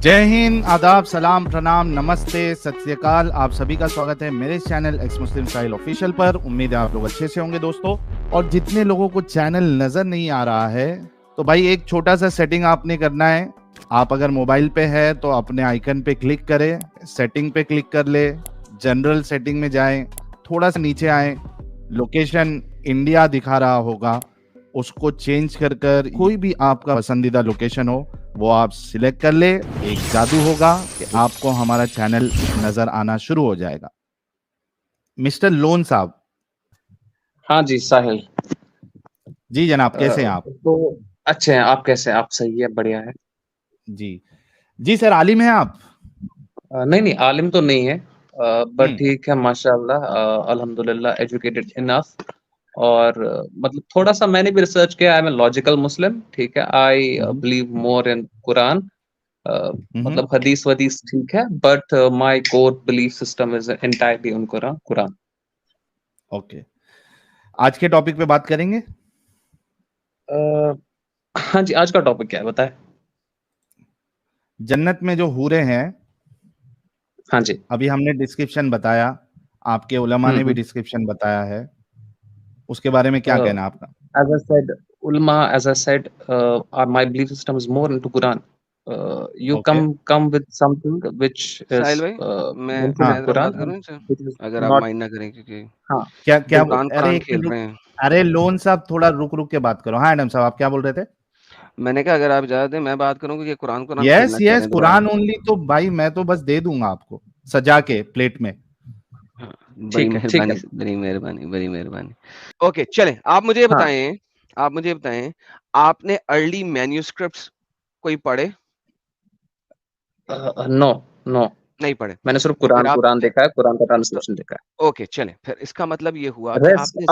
जय हिंद, आदाब, सलाम, प्रणाम, नमस्ते, सत श्री अकाल। आप सभी का स्वागत है मेरे चैनल एक्स मुस्लिम साहिल ऑफिशियल पर। उम्मीद है आप लोग अच्छे से होंगे दोस्तों। और जितने लोगों को चैनल नजर नहीं आ रहा है तो भाई एक छोटा सा सेटिंग आपने करना है। आप अगर मोबाइल पे है तो अपने आइकन पे क्लिक करें, सेटिंग पे क्लिक कर ले, जनरल सेटिंग में जाएं, थोड़ा सा नीचे आए, लोकेशन इंडिया दिखा रहा होगा, उसको चेंज कर कर कोई भी आपका पसंदीदा लोकेशन हो वो आप सिलेक्ट कर ले। एक जादू होगा कि आपको हमारा चैनल नजर आना शुरू हो जाएगा। मिस्टर लोन साहब। हाँ जी साहिल जी जनाब, कैसे हैं आप? तो अच्छे हैं। आप कैसे हैं? आप सही है, बढ़िया है। जी जी सर, आलिम हैं आप? नहीं आलिम तो नहीं है, बट हम्म ठीक है माशाल्लाह, अल्हम्दुलिल्लाह एजुकेटेड इनफ। और मतलब थोड़ा सा मैंने भी रिसर्च किया। आई एम ए लॉजिकल मुस्लिम, ठीक है। आई हम्म बिलीव मोर इन कुरान। हम्म। मतलब हदीस वदीस ठीक है, but my core belief system is entirely in Quran. Okay, आज के टॉपिक पे बात करेंगे। हाँ जी, आज का टॉपिक क्या है बताएं। जन्नत में जो हूरे हैं, हाँ जी। अभी हमने डिस्क्रिप्शन बताया, आपके उलमा ने भी हम्म। डिस्क्रिप्शन बताया है, उसके बारे में क्या कहना है आपका? As I said, ulama, as I said, my belief system is more into Quran. You okay. come with something which is साहिल भाई, mentioned हाँ in मैं जरा Quran बात and करूं इनसे, which is अगर आप not. माइंड ना करें, क्योंकि हाँ क्या क्या बिल्कुल। कुरान अरे कुरान एक खेल मिनट रुक। रहे हैं। अरे लोन साहब, थोड़ा रुक रुक के बात करो। हाँ एडम साहब, आप क्या बोल रहे थे? मैंने कहा अगर आप इजाजत दें मैं बात करूं, क्योंकि कुरान कुरान यस खेलना चाह रहे यस, हैं दोबारा। कुरान ओनली तो भाई मैं तो बस दे दूंगा आपको सजा के प्लेट में। हाँ, बड़ी ठीक है, ठीक मेहरबानी, है। बड़ी मेहरबानी, बड़ी मेहरबानी। ओके चलें, आप मुझे ये हाँ बताएं, आप मुझे ये बताएं, आपने अर्ली मैन्यूस्क्रिप्ट्स कोई पढ़े? नो नो, नहीं पढ़े? मैंने सिर्फ तो फिर कुरान आप कुरान देखा है, कुरान का तो, ट्रांसलेशन देखा ओके चलें, फिर इसका मतलब ये हुआ है। कि रेस्ट आपने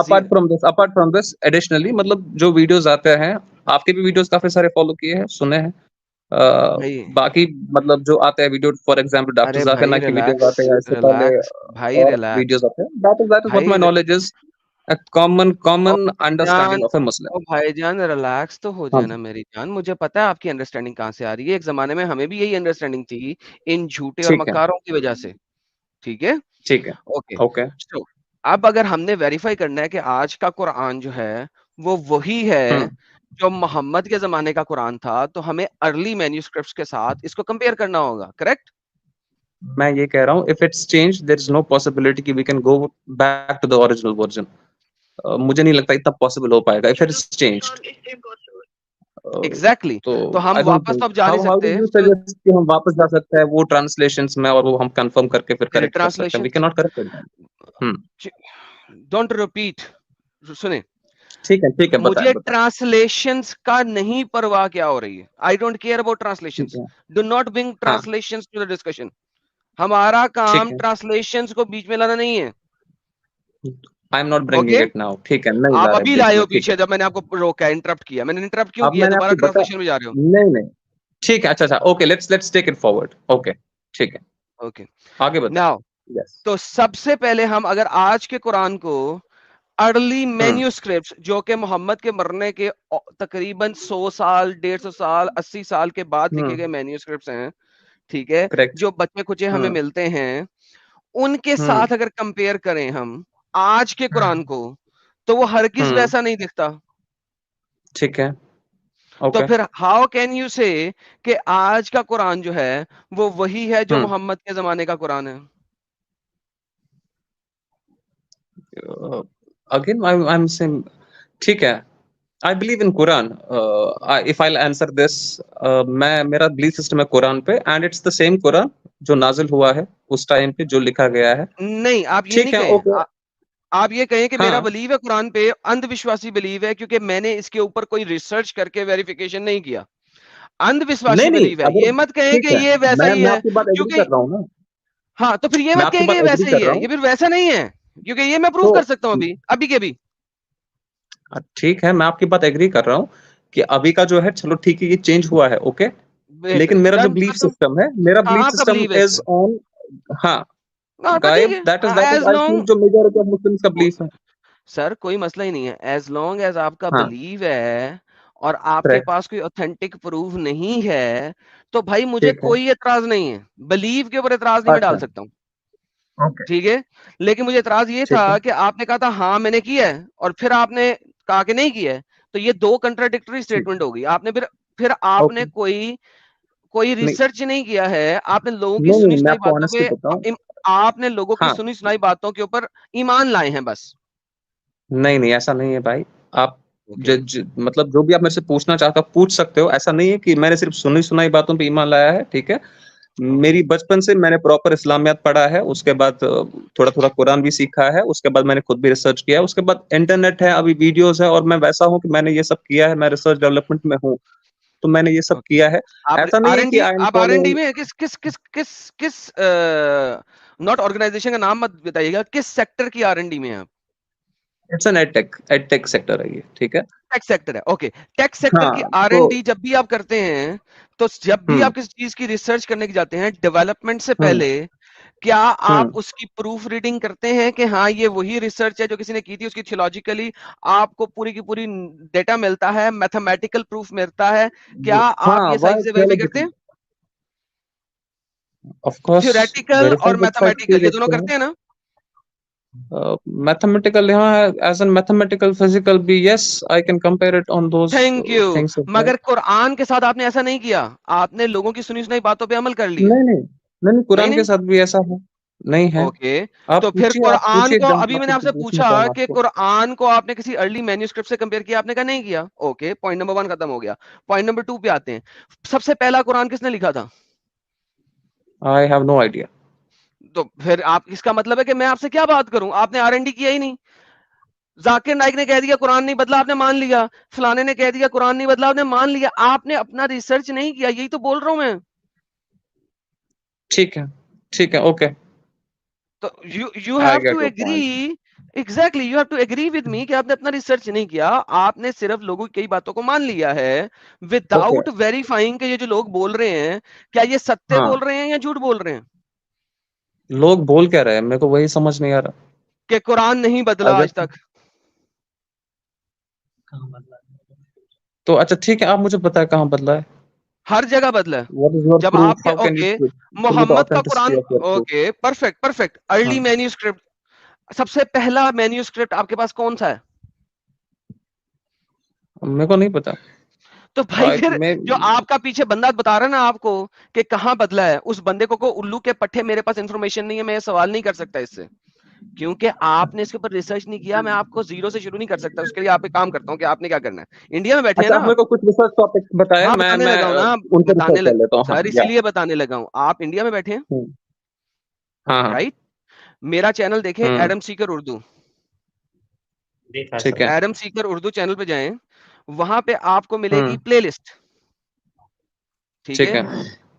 अपार्ट फ्रॉम दिस एडिशनली, मतलब जो वीडियोस आते हैं, आपके भी वीडियोस काफी सारे फॉलो किए हैं, सुने हैं। भाई, बाकी मतलब जो आते हैं वीडियो, फॉर एग्जांपल डॉक्टर अरे जाकिर भाई नाइक की वीडियोस रिलैक्स, आते हैं, इससे पहले रिलैक्स भाई, और रिलैक्स वीडियोस आते हैं। दैट इज व्हाट भाई, my knowledge is, a common जान, understanding of a Muslim. ओ भाईजान रिलैक्स तो हो हाँ जाए ना जी। मेरी जान। मुझे पता है आपकी अंडरस्टैंडिंग कहाँ से आ रही है। एक जमाने में हमें भी यही अंडरस्टैंडिंग थी, इन झूठे और ठीक है, मक्कारों की वजह से। ठीक है, ठीक है। ओके। ओके। तो अब अगर हमने वेरीफाई करना है कि आज का कुरान जो है वो वही है हम्म। जो मोहम्मद के जमाने का कुरान था, तो हमें अर्ली मैन्यूस्क्रिप्ट्स के साथ इसको कंपेयर करना होगा, करेक्ट? मैं ये कह रहा हूँ, if it's change there is no possibility कि we can go back to the original version. मुझे नहीं लगता इतना पॉसिबल हो पाएगा इफ इट्स चेंज्ड। एग्जैक्टली, तो तो हम आई डोंट वापस तो थिंक, अब जा नहीं हाउ डू सकते। यू तो सजेस्ट कि हम वापस जा सकते हैं वो ट्रांसलेशंस में, और वो हम कंफर्म करके फिर करेक्ट कर सकते हैं? We translation, can not correct it. Hmm. Don't repeat, सुने, ठीक है, ठीक है, बताएं मुझे बताएं। ट्रांसलेशंस का नहीं परवाह क्या हो रही है। आई डोंट केयर अबाउट ठीक ट्रांसलेशंस। है। डू नॉट ब्रिंग हाँ ट्रांसलेशंस टू द डिस्कशन। हमारा ठीक काम है। ट्रांसलेशंस को बीच में लाना नहीं है। I am not okay, bringing it now, ठीक है, नहीं आप ला रहे अभी बीच लाए में, हो ठीक है। पीछे, जब मैंने आपको रोका, इंटरप्ट किया। मैंने इंटरप्ट क्यों अब किया? मैंने दोबारा आपको बता, ट्रांसलेशन में जा रहे हो। नहीं नहीं, ठीक है, अच्छा अच्छा, okay, let's take it forward. Okay, ठीक है, ओके, आगे बताएं। Now, yes. तो सबसे पहले हम अगर आज के कुरान को अर्ली हम्म। मैन्यूस्क्रिप्ट्स, जो कि मोहम्मद के मरने के तकरीबन 100 साल, 150 साल, 80 साल के बाद लिखे गए हम्म। मैन्यूस्क्रिप्ट्स हैं, ठीक है, करेक्ट। जो बच्चे कुचे हमें हम्म। मिलते हैं, उनके हम्म। साथ अगर कंपेयर करें हम आज के कुरान को, तो वो हरगिज हम्म। वैसा नहीं दिखता। ठीक है। तो ओके। फिर हाउ कैन यू से कि आज का कुरान जो है वो वही है जो हम्म। मोहम्मद के जमाने का कुरान है? अगेन आई एम सेइंग, ठीक है, I believe in Quran. If I answer this, मैं, मेरा बिलीफ सिस्टम है कुरान पे, and it's the same Quran जो नाजिल हुआ है उस टाइम पे, जो लिखा गया है। नहीं, आप ये नहीं ठीक है, कहें। ओके। आप ये कहें कि मेरा हाँ, बिलीव है कुरान पे, अंधविश्वासी बिलीव है, क्योंकि मैंने इसके ऊपर कोई रिसर्च करके वेरिफिकेशन नहीं किया। नहीं अंधविश्वासी नहीं, बिलीव है, अगर ये मत कहें ठीक कि है, ये वैसा ही मैं है, आपकी बात एग्री क्योंकि कर रहा हूँ ना, हाँ, तो फिर ये मैं मत आपकी कहें कि बात ये एग्री वैसा ही कर रहा है, हूँ। ये फिर वैसा नहीं है, क्योंकि ये मैं प्रूव तो कर सकता हूँ अभी के भी। ठीक है, मैं आपकी बात एग्री कर रहा हूँ कि अभी का जो है, चलो ठीक है, ये चेंज हुआ है, ओके। लेकिन मेरा जो डन, बिलीफ तब तो सिस्टम है, मेरा हाँ, बिलीफ आपका सिस्टम बिलीव है इस इज पे। ऑन, हाँ, हाँ तो ठीक गायब, है, that is as I think long, जो मेजॉरिटी ऑफ मुस्लिम्स का बिलीफ है। सर कोई मसला ही नहीं है, एज लॉन्ग एज आपका हाँ। बिलीव है اور آپ کے پاس کوئی اوتھینٹک پروف نہیں ہے تو بھائی مجھے کوئی اعتراض نہیں ہے, بلیو کے اوپر اعتراض نہیں میں ڈال سکتا ہوں, ٹھیک ہے. لیکن مجھے اعتراض یہ تھا کہ آپ نے کہا تھا ہاں میں نے کیا ہے, اور پھر آپ نے کہا کہ نہیں کیا ہے, تو یہ دو کنٹراڈکٹری اسٹیٹمنٹ ہوگی. آپ نے پھر آپ نے کوئی ریسرچ نہیں کیا ہے, آپ نے لوگوں کی سنی سنائی باتوں پہ آپ نے لوگوں کی سنی سنائی باتوں کے اوپر ایمان لائے ہیں بس. نہیں ایسا نہیں ہے بھائی, آپ مطلب جو بھی آپ میرے سے پوچھنا چاہتا پوچھ سکتے ہو. ایسا نہیں ہے کہ میں نے صرف سنی سنائی باتوں پہ ایمان لایا ہے, ٹھیک ہے. میری بچپن سے میں نے پراپر اسلامیات پڑھا ہے, اس کے بعد تھوڑا تھوڑا قرآن بھی سیکھا ہے, اس کے بعد میں نے خود بھی ریسرچ کیا ہے, اس کے بعد انٹرنیٹ ہے, ابھی ویڈیوز ہے, اور میں ویسا ہوں کہ میں نے یہ سب کیا ہے, میں ریسرچ ڈیولپمنٹ میں ہوں, تو میں نے یہ سب کیا ہے. ایسا نہیں ہے کہ آپ آر این ڈی میں کس ناٹ آرگنائزیشن کا نام مت بتائیے گا, کس سیکٹر کی آر این ڈی میں آپ؟ It's an ed tech sector ہے یہ, ٹھیک ہے. ٹیک سیکٹر ہے, اوکے. ٹیک سیکٹر کی آر این ڈی جب بھی آپ کرتے ہیں تو جب بھی آپ کسی چیز کی ریسرچ کرنے کے جاتے ہیں ڈیولپمنٹ سے پہلے, کیا آپ اس کی پروف ریڈنگ کرتے ہیں کہ ہاں یہ وہی ریسرچ ہے جو کسی نے کی تھی, اس کی تھیولوجیکلی آپ کو پوری کی پوری ڈیٹا ملتا ہے, میتھمیٹیکل پروف ملتا ہے, کیا آپ یہ ساری چیزیں ویریفائی کرتے ہیں؟ تھیوریٹیکل اور میتھمیٹیکل یہ دونوں کرتے ہیں نا؟ Mathematical as an mathematical physical بھی, yes I can compare it on those thank you. Things. مگر قرآن کے ساتھ آپ نے ایسا نہیں کیا, آپ نے لوگوں کی سنی سنائی باتوں پہ عمل کر لیا. نہیں قرآن کے ساتھ بھی ایسا ہے نہیں ہے. اوکے, آپ تو پھر آپ قرآن کو, ابھی میں نے آپ سے پوچھنا پوچھا چاہوں کہ قرآن کو آپ نے کسی ارلی مینیوسکرپٹ سے کمپیئر کیا, آپ نے کہا نہیں کیا. اوکے, پوائنٹ نمبر 1 ختم ہو گیا. پوائنٹ نمبر 2 پہ آتے ہیں. سب سے پہلا قرآن کس نے لکھا تھا؟ I have no idea. تو پھر آپ اس کا مطلب ہے کہ میں آپ سے کیا بات کروں, آپ نے آر این ڈی کیا ہی نہیں. ذاکر نائک نے کہہ دیا قرآن نہیں بدلا, آپ نے مان لیا. فلانے نے کہہ دیا قرآن نہیں بدلا, آپ نے مان لیا. آپ نے اپنا ریسرچ نہیں کیا, یہی تو بول رہا ہوں میں. ٹھیک ہے, اوکے. تو you have to agree, exactly you have to agree with me کہ آپ نے اپنا ریسرچ نہیں کیا, آپ نے صرف لوگوں کی کئی باتوں کو مان لیا ہے وداؤٹ ویریفائنگ کہ یہ جو لوگ بول رہے ہیں کیا یہ ستے بول رہے ہیں یا جھوٹ بول رہے ہیں. لوگ بول کیا رہے ہیں, میرے کو وہی سمجھ نہیں آ رہا. کہ قرآن نہیں بدلا آج تک. تو اچھا ٹھیک ہے, آپ مجھے بتائیں کہاں بدلا ہے. ہر جگہ بدلا ہے. جب آپ کے اوکے محمد کا قرآن, اوکے پرفیکٹ. ارلی مینیوسکرپٹ, سب سے پہلا مینیوسکرپٹ آپ کے پاس کون سا ہے؟ میرے کو نہیں پتا. تو بھائی پھر جو آپ کا پیچھے بندہ بتا رہا ہے نا آپ کو کہ کہاں بدلا ہے, اس بندے کو الو کے پٹھے میرے پاس انفارمیشن نہیں ہے, میں یہ سوال نہیں کر سکتا اس سے, کیونکہ آپ نے اس کے اوپر ریسرچ نہیں کیا. میں آپ کو زیرو سے شروع نہیں کر سکتا. اس کے لیے آپ ایک کام کرتا ہوں کہ آپ نے کیا کرنا ہے, انڈیا میں بیٹھے ہیں نا, میرے کو کچھ ریسرچ ٹاپک بتائیں. ہاں میں بتانے لگا ہوں نا, ان پہ ریسرچ کر لیتا ہوں سر اسی لیے بتانے لگا ہوں. آپ انڈیا میں بیٹھے ہیں رائٹ, میرا چینل دیکھیں ایڈم سیکر اردو, ایڈم سیکر اردو چینل پہ جائیں, وہاں پہ آپ کو ملے گی پلے لسٹ, ٹھیک ہے.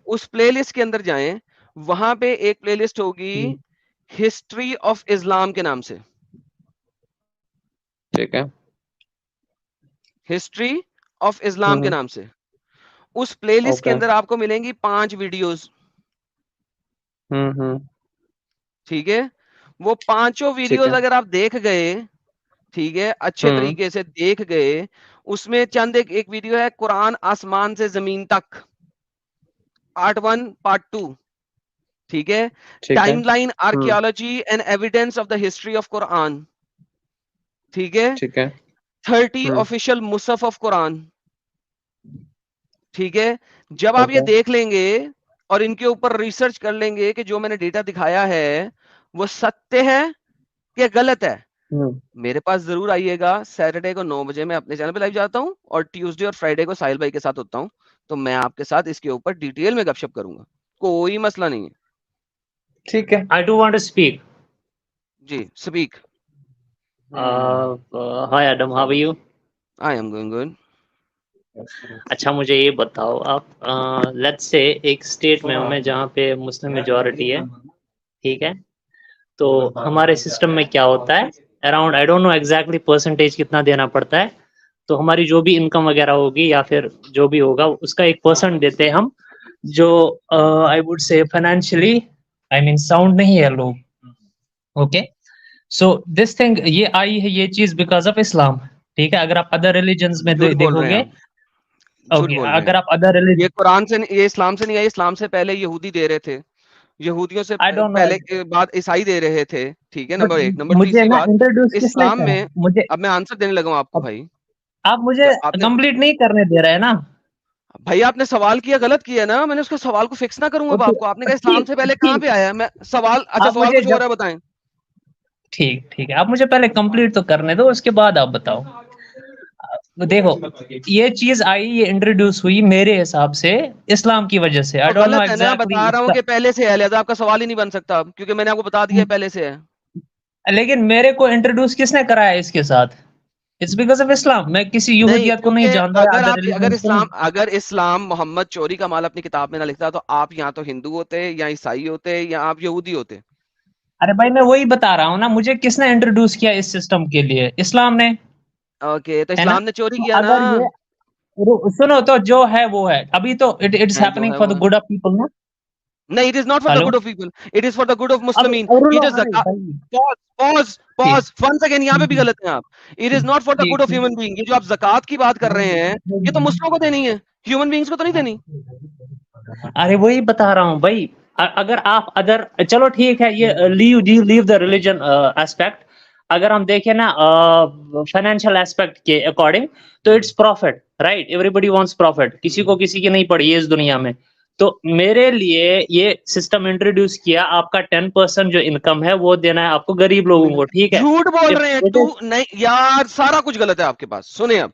اس پلے لسٹ کے اندر جائیں, وہاں پہ ایک پلے لسٹ ہوگی ہسٹری آف اسلام کے نام سے, ٹھیک ہے, ہسٹری آف اسلام کے نام سے. اس پلے لسٹ کے اندر آپ کو ملیں گی 5 ویڈیوز, ٹھیک ہے. وہ 5 ویڈیوز اگر آپ دیکھ گئے, ٹھیک ہے, اچھے طریقے سے دیکھ گئے, اس میں چند ایک ویڈیو ہے قرآن آسمان سے زمین تک, پارٹ 1 پارٹ 2, ٹھیک ہے. Time line archaeology and evidence of the history of Quran, ٹھیک ہے. 30 آفیشیل مصحف آف قرآن, ٹھیک ہے. جب آپ یہ دیکھ لیں گے اور ان کے اوپر ریسرچ کر لیں گے کہ جو میں نے ڈیٹا دکھایا ہے وہ ستیہ ہے کہ غلط ہے, میرے پاس ضرور آئیے گا. سیٹرڈے کو 9 بجے میں اپنے چینل پہ لائیو جاتا ہوں, اور ٹیوزڈے اور فرائیڈے کو ساحل بھائی کے ساتھ ہوتا ہوں, تو میں آپ کے ساتھ اس کے اوپر ڈیٹیل میں گپ شپ کروں گا, کوئی مسئلہ نہیں ہے. ٹھیک ہے. I do want to speak. G speak. Hi Adam, how are you? I am going good. اچھا مجھے یہ بتاؤ آپ, لیٹس سے ایک اسٹیٹ میں ہوں میں جہاں پہ مسلم میجورٹی ہے, ٹھیک ہے. تو ہمارے سسٹم میں کیا ہوتا ہے, around I don't know exactly percentage کتنا دینا پڑتا ہے, تو ہماری جو بھی انکم وغیرہ ہوگی یا پھر جو بھی ہوگا اس کا 1% دیتے ہیں ہم, جو آئی وڈ سے فائنینشلی آئی مین ساؤنڈ نہیں ہے لوگ. اوکے, سو دس تھنگ یہ آئی ہے یہ چیز بیکاز آف اسلام, ٹھیک ہے. اگر آپ ادر ریلیجنز میں دیکھو گے झूठ बोल रहे अगर हैं। आप अदर ये रिलीजन, कुरान से ये इस्लाम से नहीं आई, इस्लाम से पहले यहूदी दे रहे थे, यहूदियों से आई डोंट नो, पहले के बाद ईसाई दे रहे थे, ठीक है, नंबर एक। नंबर मुझे तीसरी ना बात, इंट्रोड्यूस किसने इस्लाम करा में, मुझे? अब मैं आंसर देने लगा हूं आपको अब भाई। आप मुझे आपने कंप्लीट नहीं करने दे रहे हैं ना। भाई आपने सवाल किया, गलत किया ना, मैंने उसके सवाल को फिक्स ना करूंगा अब ओके, आपको। आपने कहा इस्लाम से पहले कहाँ ठीक, पे आया, मैं सवाल, अच्छा आप सवाल मुझे कुछ और जब, है, बताएं। ठीक ठीक है, आप मुझे पहले कंप्लीट तो करने दो, उसके बाद आप बताओ। देखो, ये चीज आई, ये इंट्रोड्यूस हुई मेरे हिसाब से इस्लाम की वजह से। आई तो डोंट नो गलत है ना, एग्जैक्टली बता रहा हूँ इसका, कि पहले से है, लिहाजा आपका सवाल ही नहीं बन सकता अब, क्योंकि मैंने आपको बता दिया है पहले से है। लेकिन मेरे को इंट्रोड्यूस किसने कराया इसके साथ? It's because of Islam. मैं किसी नहीं, यहूदियत को नहीं क्योंकि जानता, अगर अदर आप रिलीजन को नहीं। अगर इस्लाम मोहम्मद चोरी का माल अपनी किताब में ना लिखता तो आप या तो हिंदू होते, या ईसाई होते, या आप यहूदी होते। अरे भाई, मैं वही बता रहा हूँ ना, मुझे किसने इंट्रोड्यूस किया इस सिस्टम के लिए? इस्लाम ने, ओके, तो है ना? इस्लाम ने चोरी तो किया ना। अगर ये, सुनो, तो जो है वो है, अभी तो इट्स है जो हैपनिंग है फॉर वो द है। गुड ऑफ पीपल ना। नहीं, it is not for the hello, good of people, it is for the good of अब मुस्लिमीन। रूल इट इज अरे ज़कात, भाई, पॉज पॉज ठीक, पॉज, वन सेकेंड, यहाँ पे भी गलत है आप। It is not for the ठीक गुड ऑफ ठीक, ह्यूमन बीइंग। ये जो आप ज़कात की बात कर रहे हैं, ये तो मुस्लिमों को देनी है, ह्यूमन बीइंग्स को तो नहीं देनी। अरे वही बता रहा हूँ भाई। अगर आप अदर, चलो ठीक है, ये लीव द रिलीजन एस्पेक्ट। अगर हम देखें ना फाइनेंशियल एस्पेक्ट के अकॉर्डिंग, तो its profit, right? Everybody wants profit, किसी को किसी की नहीं पड़ी है इस दुनिया में। तो मेरे लिए ये सिस्टम इंट्रोड्यूस किया, आपका 10% जो इनकम है वो देना है आपको गरीब लोगों को, ठीक है? झूठ बोल रहे हैं It तू, is- नहीं यार, सारा कुछ गलत है आपके पास। सुने, अब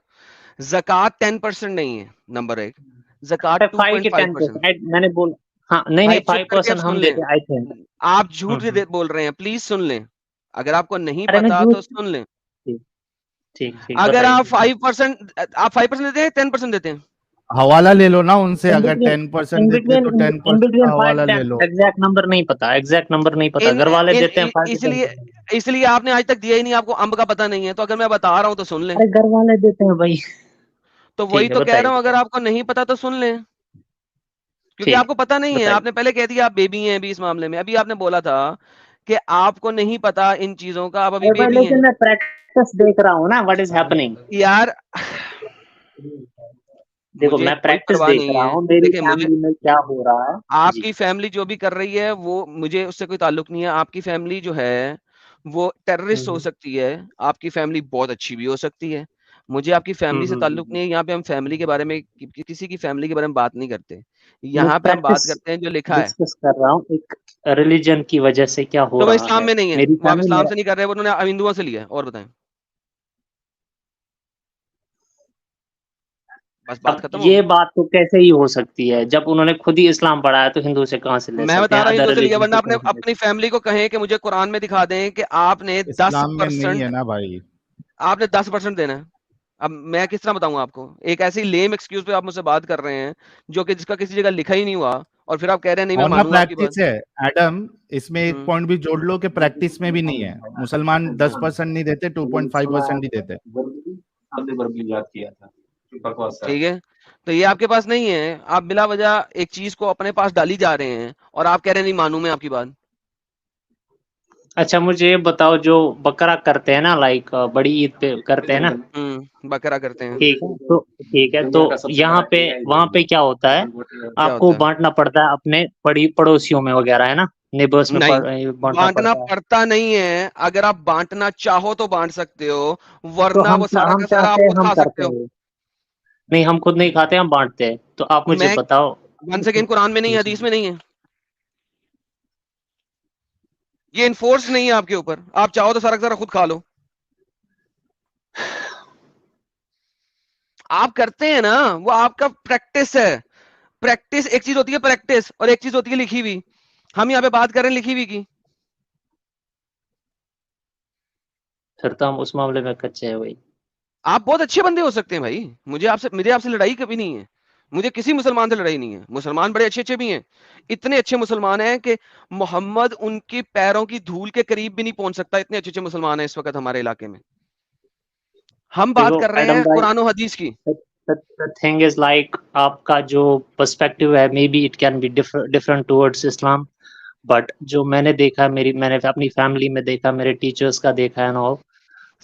ज़कात 10% नहीं है, नंबर एक। ज़कात 5 के 2.5%। 10%, मैंने बोला। हाँ, नहीं भाई नहीं, चुप करके अब 5% सुन हम लें, देते, आई थिंक। आप झूठ बोल रहे हैं, प्लीज सुन लें। अगर आपको नहीं अरे मैं पता झूठ, तो सुन लें। ठीक ठीक ठीक, अगर आप बताइए। 5%, आप 5% देते हैं, 10% देते हैं? हवाला ले लो ना उनसे, इन अगर बिटवीन 10% इन देते बिटवीन तो इन 10% का बिटवीन 5 हवाला ले 10, लो। एग्जैक्ट नंबर नहीं पता, एग्जैक्ट नंबर नहीं पता, इन, घर वाले इन, देते हैं इन 5 से इसलिए 10%। इसलिए आपने आज तक दिया ही नहीं, आपको अंब का पता नहीं है। तो अगर मैं बता रहा हूं तो सुन लें। अरे घर वाले देते हैं भाई। तो वही ठीक है, तो कह बताइए रहा हूं, अगर बताइए। आपको नहीं पता तो सुन लें, क्योंकि ठीक आपको पता है, नहीं है। बताइए। आपने पहले कह दिया आप बेबी हैं अभी इस मामले में। अभी आपने बोला था कि आपको नहीं पता इन चीजों का, आप अभी अरे भाई, बेबी हैं। लेकिन मैं प्रैक्टिस देख रहा हूँ ना, व्हाट इज हैपनिंग। यार देखो, मुझे मैं कोई प्रैक्टिस परवाह देख नहीं रहा है। हूँ, मेरी देखिए, मुझे, फैमिली में क्या हो रहा है। जी, आपकी फैमिली जो भी कर रही है वो, मुझे उससे कोई ताल्लुक नहीं है। आपकी फैमिली जो है वो टेररिस्ट हो हम्म, सकती है, आपकी फैमिली बहुत अच्छी भी हो सकती है। मुझे आपकी फैमिली से ताल्लुक हम्म। नहीं है। यहाँ पे हम फैमिली के बारे में किसी की फैमिली के बारे में बात नहीं करते। मैं यहाँ पे हम प्रैक्टिस बात करते हैं जो लिखा है। डिस्कस कर रहा हूँ, एक रिलीजन की वजह से क्या हो तो वो रहा इस्लाम है। में नहीं है, मेरी वो आप फैमिली, इस्लाम मेरा, से नहीं कर रहे, वो उन्होंने हिंदुओं से लिया है। और बताएं, बस बात अब खत्म ये होगी। बात तो कैसे ही हो सकती है जब उन्होंने खुद ही इस्लाम पढ़ाया, तो हिंदू से कहाँ से ले मैं सकते बता हैं, रहा हूँ अदर हिंदुओं से लिया, रिलीजन वरना से अपने कहाँ से ले अपनी फैमिली को कहें कि मुझे कुरान में दिखा दें कि आपने दस इस्लाम में नहीं है परसेंट ना भाई। आपने 10% देना है। अब मैं किस तरह बताऊं आपको? एक ऐसी लेम एक्सक्यूज पे आप मुझसे बात कर रहे हैं जो कि जिसका किसी जगह लिखा ही नहीं हुआ, और फिर आप कह रहे हैं नहीं मैं और ना मानूंगा आपकी बात। प्रैक्टिस है एडम, इसमें एक हम्म, पॉइंट भी जोड़ लो कि प्रैक्टिस में भी नहीं है। मुसलमान 10% नहीं देते, 2.5% ही देते। ठीक है, तो ये आपके पास नहीं है। आप बिला वजह एक चीज को अपने पास डाली जा रहे हैं और आप कह रहे हैं नहीं मानूं मैं आपकी बात। अच्छा, मुझे ये बताओ, जो बकरा करते हैं ना, लाइक बड़ी ईद पे करते हैं ना, बकरा करते हैं। ठीक है? तो ठीक है, तो यहाँ पे, वहां पे क्या होता है, क्या आपको होता है? बांटना पड़ता है अपने पड़ोसियों में वगैरह, है ना? नेबर्स में नहीं, बांटना बांटना पड़ता है। पड़ता नहीं है। अगर आप बांटना चाहो तो बांट सकते हो, तो वरना हम वो सारा हम का सारा आप चाहते हैं, खुद हम खा सकते करते हो। हैं। नहीं, हम खुद नहीं खाते, हम बांटते हैं। तो आप मुझे मैं, बताओ। वन सेकेंड, कुरान में नहीं है, हदीस में नहीं है, ये इन्फोर्स नहीं है आपके ऊपर। आप चाहो तो सारा का सारा खुद खा लो। आप करते हैं ना, वो आपका प्रैक्टिस है। प्रैक्टिस एक चीज होती है, प्रैक्टिस, और एक चीज होती है लिखी हुई। हम यहाँ पे बात कर रहे हैं लिखी हुई की। फिर तो हम उस मामले में कच्चे हैं भाई। आप बहुत अच्छे बंदे हो सकते हैं भाई, मुझे आपसे लड़ाई कभी नहीं है। मुझे किसी मुसलमान से लड़ाई नहीं है। मुसलमान बड़े अच्छे अच्छे भी हैं, इतने अच्छे मुसलमान हैं कि मोहम्मद उनके पैरों की धूल के करीब भी नहीं पहुंच सकता। इतने अच्छे अच्छे मुसलमान हैं इस वक्त हमारे इलाके में। हम बात देखो कर रहे एडम हैं भाई, कुरान और हदीस की। थिंग इज लाइक, आपका जो पर्सपेक्टिव है, may be it can be different towards Islam, but जो मैंने देखा, मैंने अपनी फैमिली में देखा, मेरे टीचर्स का देखा है ना,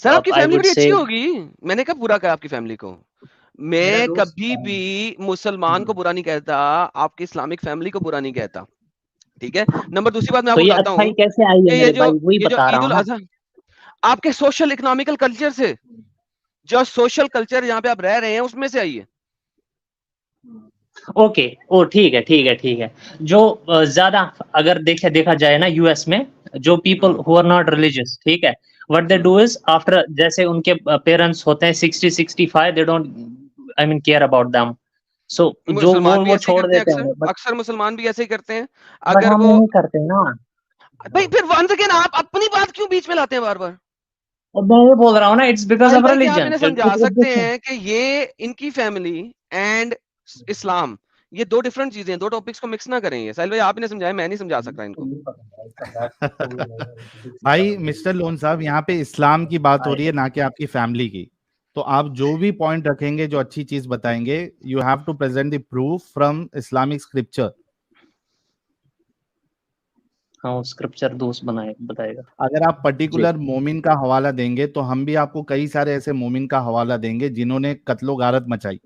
सर आपकी आई फैमिली वुड बड़ी से, अच्छी होगी, मैंने कब बुरा कहा आपकी फैमिली को? میں کبھی بھی مسلمان کو برا نہیں کہتا, آپ کی اسلامک فیملی کو برا نہیں کہتا, ٹھیک ہے. نمبر دوسری بات میں آپ تو کو یہ بتاتا اچھائی ہوں کیسے آئی کہ ہے یہ میرے جو بھائی, وہی یہ جو بتا رہا عید ہوں نا. الاضحیٰ آپ کے سوشل اکنامیکل کلچر سے, جو سوشل کلچر جہاں پہ آپ رہ رہے ہیں اس میں سے آئی ہے. اوکے, او ٹھیک ہے ٹھیک ہے ٹھیک ہے. جو زیادہ اگر دیکھا جائے نا یو ایس میں, جو people who are not religious, ٹھیک ہے, what they do is after, جیسے ان کے پیرنٹس ہوتے ہیں 60-65, they don't I mean care about them, so جو مسلمان بھی وہ ایسے ہی چھوڑ کرتے ہیں, دیتے ہیں. اکثر مسلمان بھی ایسے ہی کرتے ہیں. بٹ اگر ہم وہ نہیں کرتے نا بھائی پھر ونس اگین آپ اپنی بات کیوں بیچ میں لاتے ہیں بار بار؟ میں یہ بول رہا ہوں نا, اٹس بیکاز ساحل آف بھائی کیا آپ ریلیجن. انہیں سمجھا سکتے ہیں کہ یہ ان کی فیملی اینڈ اسلام یہ دو ڈفرنٹ چیزیں ہیں, دو ٹاپکس کو مکس نہ کریں. یہ ساحل بھائی آپ انہیں سمجھائیں, میں نہیں سمجھا سکتا ان کو. بھائی مسٹر لون صاحب, یہاں پہ اسلام کی بات ہو رہی ہے نہ کہ آپ کی فیملی کی. تو آپ جو بھی پوائنٹ رکھیں گے, جو اچھی چیز بتائیں گے, you have to present the proof from Islamic scripture. ہاں اسکرپچر دوست بتائے گا. اگر آپ پرٹیکولر مومن کا حوالہ دیں گے تو ہم بھی آپ کو کئی سارے ایسے مومن کا حوالہ دیں گے جنہوں نے قتل و غارت مچائی.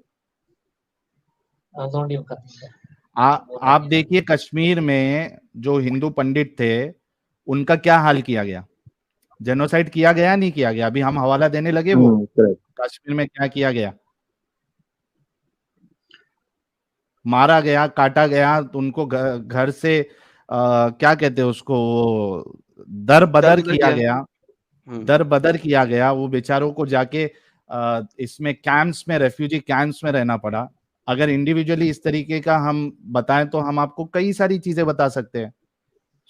آپ دیکھیے کشمیر میں جو ہندو پنڈت تھے ان کا کیا حال کیا گیا, جینوسائیڈ کیا گیا نہیں کیا گیا, ابھی ہم حوالہ دینے لگے وہ کشمیر میں کیا کیا گیا, مارا گیا, کاٹا گیا, ان کو گھر سے کیا کہتے اس کو, در بدر کیا گیا, در بدر کیا گیا. وہ بیچاروں کو جا کے اس میں کیمپس میں, ریفیوجی کیمپس میں رہنا پڑا. اگر انڈیویجولی اس طریقے کا ہم بتائیں تو ہم آپ کو کئی ساری چیزیں بتا سکتے ہیں.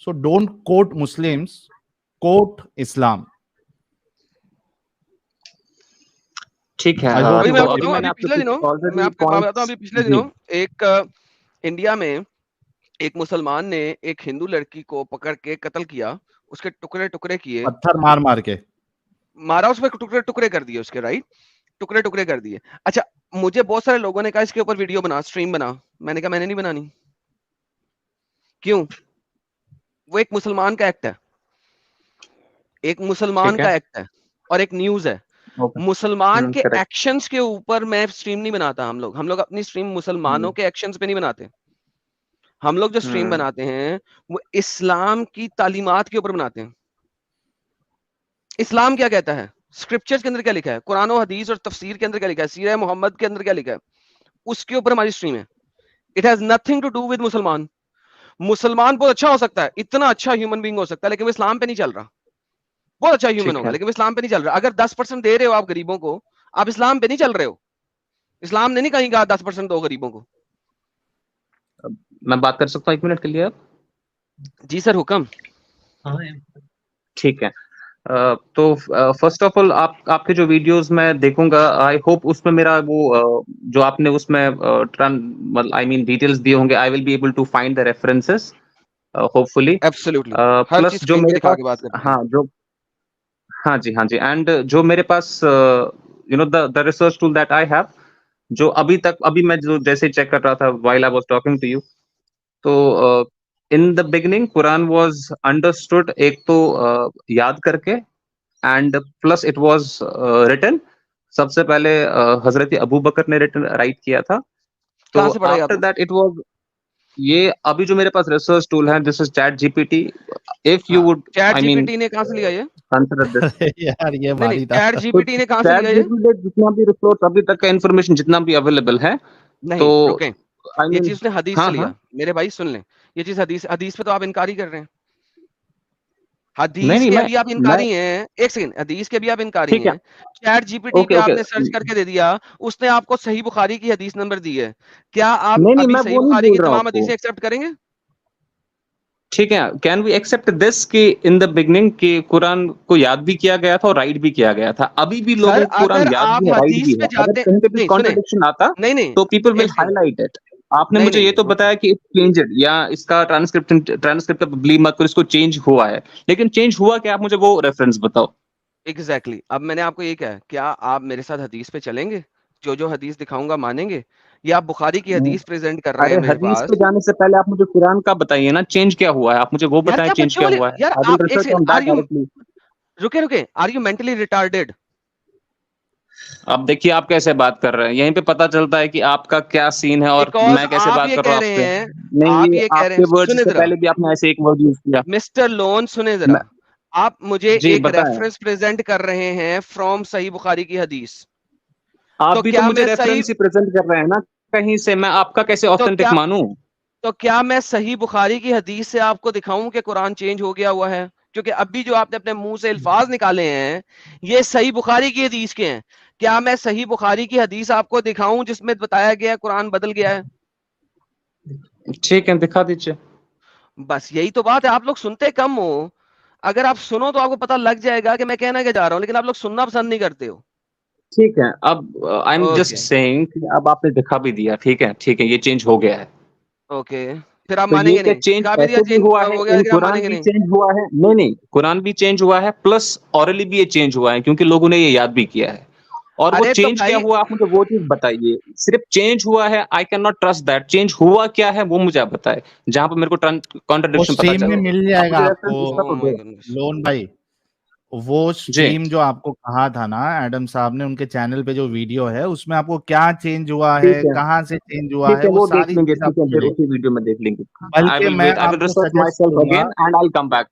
سو ڈونٹ کوٹ مسلمس, کوٹ اسلام. ٹھیک ہے. پچھلے دنوں ایک انڈیا میں ایک مسلمان نے ایک ہندو لڑکی کو پکڑ کے قتل کیا, اس کے ٹکڑے ٹکڑے کیے, پتھر مار کے مارا, اس میں ٹکڑے ٹکڑے کر دیے اس کے, رائٹ, ٹکڑے ٹکڑے کر دیے. اچھا مجھے بہت سارے لوگوں نے کہا اس کے اوپر ویڈیو بنا, اسٹریم بنا. میں نے کہا میں نے نہیں بنانی. کیوں؟ وہ ایک مسلمان کا ایکٹ ہے, ایک مسلمان کا ایکٹ ہے اور ایک نیوز ہے. مسلمان کے ایکشنز کے اوپر میں سٹریم نہیں بناتا. ہم لوگ اپنی سٹریم مسلمانوں کے ایکشنز پہ نہیں بناتے. ہم لوگ جو سٹریم بناتے ہیں وہ اسلام کی تعلیمات کے اوپر بناتے ہیں. اسلام کیا کہتا ہے, اسکرپچرز کے اندر کیا لکھا ہے, قرآن و حدیث اور تفسیر کے اندر کیا لکھا ہے, سیرہ محمد کے اندر کیا لکھا ہے, اس کے اوپر ہماری سٹریم ہے. It has nothing to do with مسلمان. مسلمان بہت اچھا ہو سکتا ہے, اتنا اچھا ہیومن بینگ ہو سکتا ہے, لیکن وہ اسلام پہ نہیں چل رہا. بہت اچھا ہیومن ہوگا لیکن اسلام پہ نہیں چل رہا. اگر 10% دے رہے ہو آپ غریبوں کو, آپ اسلام پہ نہیں چل رہے ہو. اسلام نے نہیں کہیں کہا 10% دو غریبوں کو. میں بات کر سکتا ہوں 1 منٹ کے لیے؟ جی سر حکم. ٹھیک ہے. تو فرسٹ آف آل آپ کے جو ویڈیوز میں دیکھوں گا, آئی ہوپ اس میں میرا وہ جو آپ نے اس میں آئی مین ڈیٹیلز دیے ہوں گے, I will be able to find the references hopefully. Plus جو میرے پاس, ہاں جی, اینڈ جو میرے پاس the research tool that I have, جو ابھی میں جو جیسے چیک کر رہا تھا while I was talking to you, تو in the beginning Quran was understood ایک تو یاد کر کے, and plus it was written, سب سے پہلے حضرت ابو بکر نے رائٹ کیا تھا. تو after that it was, یہ ابھی جو میرے پاس ریسرچ ٹول ہے, this is chat G P T. If you would, I mean, نے کہاں سے لیا یہ consider this. یار یہ باری تھا. چیٹ جی پی ٹی نے کہاں سے لیا یہ, جتنا بھی ریسورس ابھی تک کا انفارمیشن جتنا بھی اویلیبل ہے, نہیں رکیں, یہ چیز نے حدیث سے لیا. میرے بھائی سن لیں, یہ چیز حدیث پہ تو آپ انکاری کر رہے ہیں. حدیث کے ابھی آپ انکاری ہیں, ایک سیکنڈ, حدیث کے بھی آپ انکاری ہیں. چیٹ جی پی ٹی پہ آپ نے سرچ کر کے دے دیا, اس نے آپ کو صحیح بخاری کی حدیث نمبر دی ہے. کیا آپ ابھی صحیح بخاری کی تمام حدیثیں ایکسپٹ کریں گے؟ ٹھیک ہے. کین وی ایکسپٹ دس کہ ان دا بگننگ کہ قرآن کو یاد بھی کیا گیا تھا اور رائٹ بھی کیا گیا تھا, ابھی بھی لوگوں کو قرآن یاد بھی ہے, رائٹ بھی ہے. اگر کہیں پہ بھی کنٹرڈکشن آتا تو people will high light it. آپ نے مجھے یہ تو بتایا کہ اٹس چینجڈ, یا اس کا ٹرانسکرپٹ بلیو مت کرو, اس کو چینج ہوا ہے, لیکن چینج ہوا کہ آپ مجھے وہ ریفرنس بتاؤ. ایگزیکٹلی. اب میں نے آپ کو یہ کہا, کیا آپ میرے ساتھ حدیث پہ چلیں گے, جو حدیث دکھاؤں گا مانیں گے, یا آپ بخاری کی حدیث پریزنٹ کر رہے ہیں میرے پاس؟ حدیث پہ جانے سے پہلے آپ مجھے قرآن کا بتائیے نا, چینج کیا ہوا ہے. آپ مجھے وہ بتائیں چینج کیا ہوا ہے. رکے, آر یو مینٹلی ریٹارڈیڈ؟ अब देखिए आप कैसे बात कर रहे हैं, यहीं पे पता चलता है कि आपका क्या सीन है और मैं कैसे बात कर रहा हूँ आपसे। नहीं, ये आपके वर्ड से पहले भी आपने ऐसे एक वर्ड यूज किया। मिस्टर लोन सुने जरा, आप मुझे एक बताएं। रेफरेंस प्रेजेंट कर रहे हैं फ्रॉम सही बुखारी की हदीस। आप तो भी क्या तो मुझे मैं रेफरेंस ही प्रेजेंट कर रहे हैं ना कहीं से, मैं आपका कैसे ऑथेंटिक मानूं? तो क्या मैं सही बुखारी की हदीस से आपको दिखाऊं कि कुरान चेंज हो गया हुआ है? क्योंकि अभी जो आपने अपने मुंह से अल्फाज निकाले हैं ये सही बुखारी की हदीस के हैं। क्या मैं सही बुखारी की हदीस आपको दिखाऊं जिसमें बताया गया है कुरान बदल गया है? ठीक है, दिखा दीजिए। बस यही तो बात है, आप लोग सुनते कम हो। अगर आप सुनो तो आपको पता लग जाएगा कि मैं कहना क्या जा रहा हूं, लेकिन आप लोग सुनना पसंद नहीं करते हो। ठीक है, अब आई एम जस्ट सेइंग कि अब आपने दिखा भी दिया, ठीक है, ये चेंज हो गया है। ओके, फिर आप तो ये मानेंगे क्या नहीं? चेंज दिखा भी दिया ऐसे भी चेंज हुआ है, हो गया, इन लेकिन आप कुरान मानेंगे भी नहीं। चेंज हुआ है। नहीं, कुरान भी चेंज हुआ है, प्लस ऑरली भी ये चेंज हुआ है, क्योंकि लोगों ने ये याद भी किया है। और वो अरे तो चेंज क्या भाई हुआ, आप मुझे वो चीज बताइए। सिर्फ चेंज हुआ है, I can not trust that. Change हुआ क्या है वो मुझे आप बताए, जहां पर मेरे को वो कॉन्ट्रडिक्शन पता स्ट्रीम में चले। मिल आप जाएगा मुझे आपको रेफरेंस उसका तो दो। लोन भाई। वो जी, स्ट्रीम जो आपको कहा था ना एडम साहब ने, उनके चैनल पे जो वीडियो है उसमें आपको क्या चेंज हुआ है, ठीक है, कहाँ से चेंज हुआ ठीक है, है, वो वो देख सारी लेंगे। चीज ठीक है, आपको फिर मिलेगी। उसी वीडियो में देख लेंगे। आई बल्कि विल मैं वेट, आई विल आपको रिसर्च माई सजेस्ट सेल्फ करूंगा again and I will come back.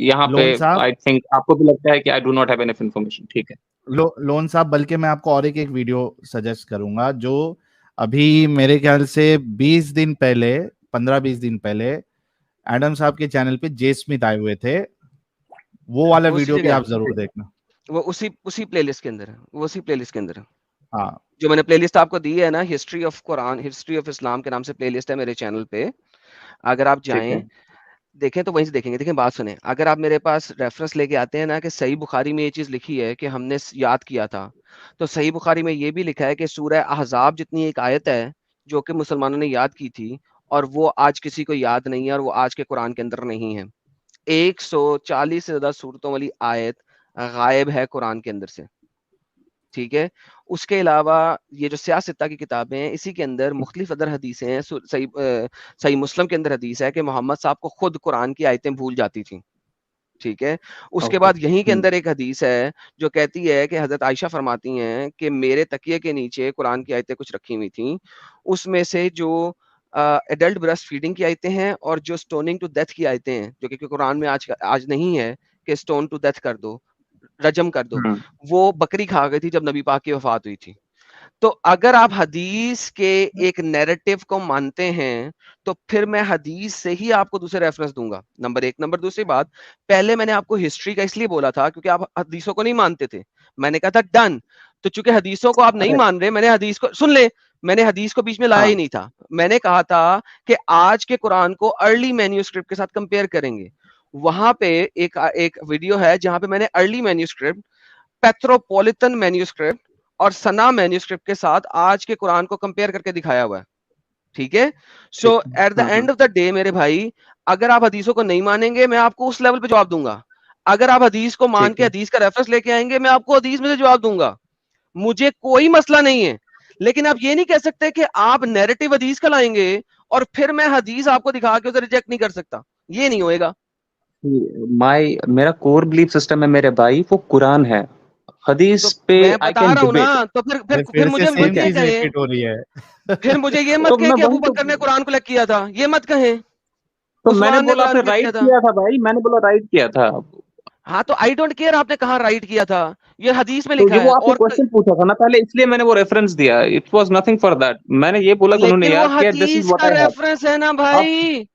यहाँ पे लोन साहब, आई थिंक आपको भी लगता है कि I do not have enough information. ठीक है, लोन साहब, बल्कि मैं आपको और एक वीडियो सजेस्ट करूंगा जो अभी मेरे ख्याल से 20 दिन पहले, 15-20 दिन पहले एडम साहब के चैनल पे जे स्मिथ आए हुए थे। वो वाला वो उसी वीडियो भी जगह आप जरूर देखना। वो उसी प्लेलिस्ट के अंदर है, वो उसी प्लेलिस्ट के अंदर है। हाँ, जो मैंने प्लेलिस्ट आपको दी है ना, history of Quran, history of Islam के नाम से प्लेलिस्ट है मेरे चैनल पे। अगर आप ठीक है, जाएं देखें तो वहीं से देखेंगे। देखें, बात सुने, अगर आप मेरे पास रेफरेंस लेके आते हैं ना कि सही बुखारी में ये चीज लिखी है कि हमने याद किया था, तो सही बुखारी में ये भी लिखा है कि सूरह अहजाब जितनी एक आयत है जो कि मुसलमानों ने याद की थी, और वो आज किसी को याद नहीं है, और वो आज के कुरान के अंदर नहीं है। 140 से ज्यादा सूरतों वाली आयत गायब है कुरान के अंदर से। ठीक है, उसके अलावा ये जो सियासत्ता की किताबें हैं इसी के अंदर मुख्तलिफ अदर हदीसें हैं। सही मुस्लिम के अंदर हदीस है कि मोहम्मद साहब को खुद कुरान की आयतें भूल जाती थी। ठीक है, उसके ओके। बाद यहीं के अंदर एक हदीस है जो कहती है कि हजरत आयशा फरमाती हैं कि मेरे तकिए के नीचे कुरान की आयतें कुछ रखी हुई थी, उसमें से जो एडल्ट ब्रेस्ट फीडिंग की आयतें हैं और जो स्टोनिंग टू डेथ की आयतें हैं, जो कि कुरान में आज नहीं है कि स्टोन टू डेथ कर दो, रजम कर दो, हम्म, वो बकरी खा गई थी जब नबी पाक की वफात हुई थी। तो अगर आप हदीस के एक नैरेटिव को मानते हैं तो फिर मैं हदीस से ही आपको दूसरे रेफरेंस दूंगा, नंबर एक। नंबर दूसरी बात, पहले मैंने आपको हिस्ट्री का इसलिए बोला था क्योंकि आप हदीसों को नहीं मानते थे। मैंने कहा था डन। तो चूंकि हदीसों को आप नहीं अरे मान रहे, मैंने हदीस को सुन ले, मैंने हदीस को बीच में लाया हाँ, ही नहीं था। मैंने कहा था कि आज के कुरान को अर्ली मैन्यूस्क्रिप्ट के साथ कंपेयर करेंगे। वहां पे एक एक वीडियो है जहां पे मैंने अर्ली मैन्यूस्क्रिप्ट, पेट्रोपॉलिटन मैन्यूस्क्रिप्ट और सना मैन्यूस्क्रिप्ट के साथ आज के कुरान को कंपेयर करके दिखाया हुआ है। ठीक है, सो ठीक है, at the end of the day मेरे भाई, अगर आप हदीसों को नहीं मानेंगे मैं आपको उस लेवल पे जवाब दूंगा। अगर आप हदीस को मान ठीक के है। हदीस का रेफरेंस लेके आएंगे मैं आपको हदीस में से जवाब दूंगा, मुझे कोई मसला नहीं है। लेकिन आप ये नहीं कह सकते कि आप नैरेटिव हदीस का लाएंगे और फिर मैं हदीस आपको दिखा के उसे रिजेक्ट नहीं कर सकता, ये नहीं होएगा। मेरा कोर बिलीफ सिस्टम है मेरे भाई, वो कुरान है। तो हदीस पे मैं आई बता कैन रहा हूं ना, डिबेट। तो फिर फिर से मुझे सेम मत ठीक है, ये चीज कहें, रिपीट हो रही है। फिर मुझे ये मत तो कहें मैं कि अबू वही तो बकर ने कुरान को लग किया था, ये मत कहें तो मैंने उस्मान ने बोला कुरान फिर को लग राइट किया था। किया था भाई, मैंने बोला राइट किया था। हाँ तो आई डोंट केयर आपने कहा राइट किया था, ये हदीस में तो लिखा ये है। वो आपने और क्वेश्चन पूछा था ना पहले, इसलिए मैंने वो रेफरेंस दिया। It was nothing for that. मैंने ये बोला कि उन्होंने लेकिन वो याद किया, दिस इज हदीस व्हाट का आई हैव। रेफरेंस है ना अब भाई।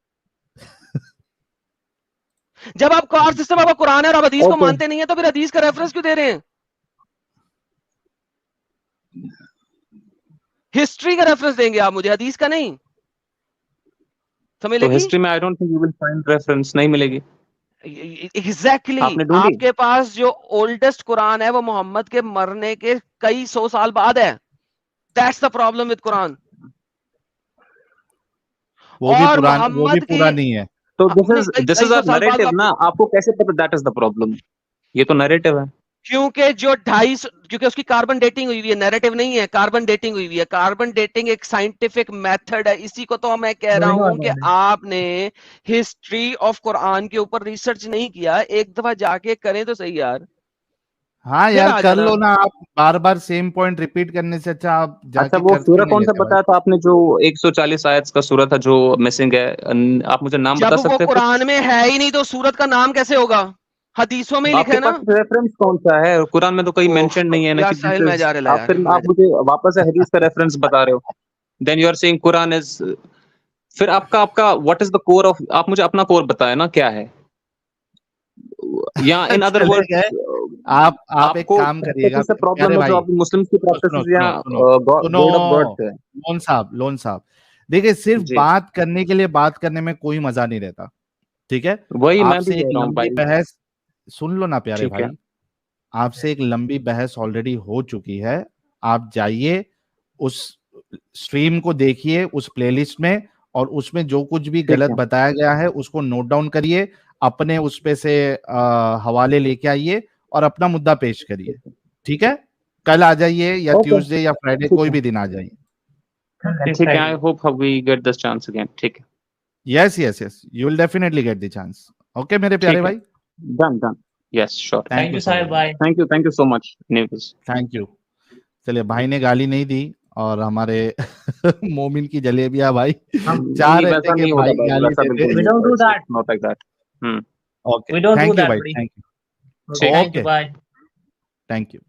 जब आप कार सिस्टम आपका कुरान है और आप हदीस को ओके, मानते नहीं है तो फिर हदीस का रेफरेंस क्यों दे रहे हैं? हिस्ट्री का रेफरेंस देंगे आप मुझे, हदीस का नहीं। समझ तो लगी? हिस्ट्री में I don't think you will find reference, नहीं मिलेगी। एग्जैक्टली आपने ढूंढी? आपके पास जो ओल्डेस्ट कुरान है वो मोहम्मद के मरने के कई 100 साल बाद है। That's the problem with Quran. और वो भी मोहम्मद की पूरा नहीं है। तो नहीं, दिस कई इज 100 आवर साल बाद नैरेटिव ना, आपको कैसे पता दैट इज द प्रॉब्लम? ये तो नैरेटिव है। क्योंकि जो 250, क्योंकि उसकी कार्बन डेटिंग हुई हुई है, नैरेटिव नहीं है, कार्बन डेटिंग हुई हुई है। कार्बन डेटिंग एक साइंटिफिक मेथड है, इसी को तो मैं कह रहा हूं कि आपने हिस्ट्री ऑफ कुरान के ऊपर रिसर्च नहीं किया, एक दफा जाके करें तो सही यार। हाँ फिर यार आ कर जाना। लो ना, आप बार बार सेम पॉइंट रिपीट करने से अच्छा आप अच्छा जाके वो करके सूरह नहीं कौन सा लेते भाई। बताया था आपने जो 140 आयत का सूरह था जो मिसिंग है, आप मुझे नाम जब बता वो सकते हैं कुछ? कुरान में है ही नहीं तो सूरत का नाम कैसे होगा? हदीसों में ही लिखा आपके है ना। पास रेफरेंस कौन सा है? कुरान में तो कहीं ओह, मेंशन नहीं है ना यार कि साहिल दिस मैं इज, जा रहा आप यार, फिर मैं आप मुझे वापस से हदीस का रेफरेंस बता रहे हो, then you are saying Quran is, फिर आपका what is the core of, आप मुझे अपना कोर बताए ना क्या है, या इन अदर चले वर्ड्स गए। आप एक आपको काम करिएगा से प्रॉब्लम प्यारे है जो भाई, आप मुस्लिम्स की सुनो प्रैक्टिसेस या सुनो सुनो सुनो गॉड ऑफ गॉड से है। लोन साहब देखिए, सिर्फ जी बात करने के लिए बात करने में कोई मजा नहीं रहता, ठीक है। वही मैं भी आपसे एक कह रहा हूँ लंबी भाई। बहस, सुन लो ना प्यारे ठीक है भाई, आपसे एक लंबी बहस ऑलरेडी हो चुकी है। आप जाइए उस स्ट्रीम को देखिए उस प्लेलिस्ट में, और उसमें जो कुछ भी ठीक गलत है बताया गया है उसको नोट डाउन करिए, अपने उस पे से हवाले लेके आइए और अपना मुद्दा पेश करिए, ठीक है। कल आ जाइए या ओके ट्यूसडे या फ्राइडे, ठीक कोई है भी दिन आ जाइए। ठीक है, I hope we get this chance again. ठीक है yes yes yes, you will definitely get the chance. Okay मेरे प्यारे ठीक है, भाई, done done, yes sure, thank thank you you so Sahil much, भाई। Thank you so much news. Thank you. चलिए भाई ने गाली नहीं दी, और हमारे मोमिन की जलेबियां भाई चाह नहीं रहे थे वैसा कि नहीं होगा भाई भाई, गाली वैसा दे दे। बिल्कुल We नहीं don't होगा, do it's that. Not like that. Okay We don't do thank you that, भाई, buddy. थैंक यू, ठीक है Thank you. Okay Bye. Thank you.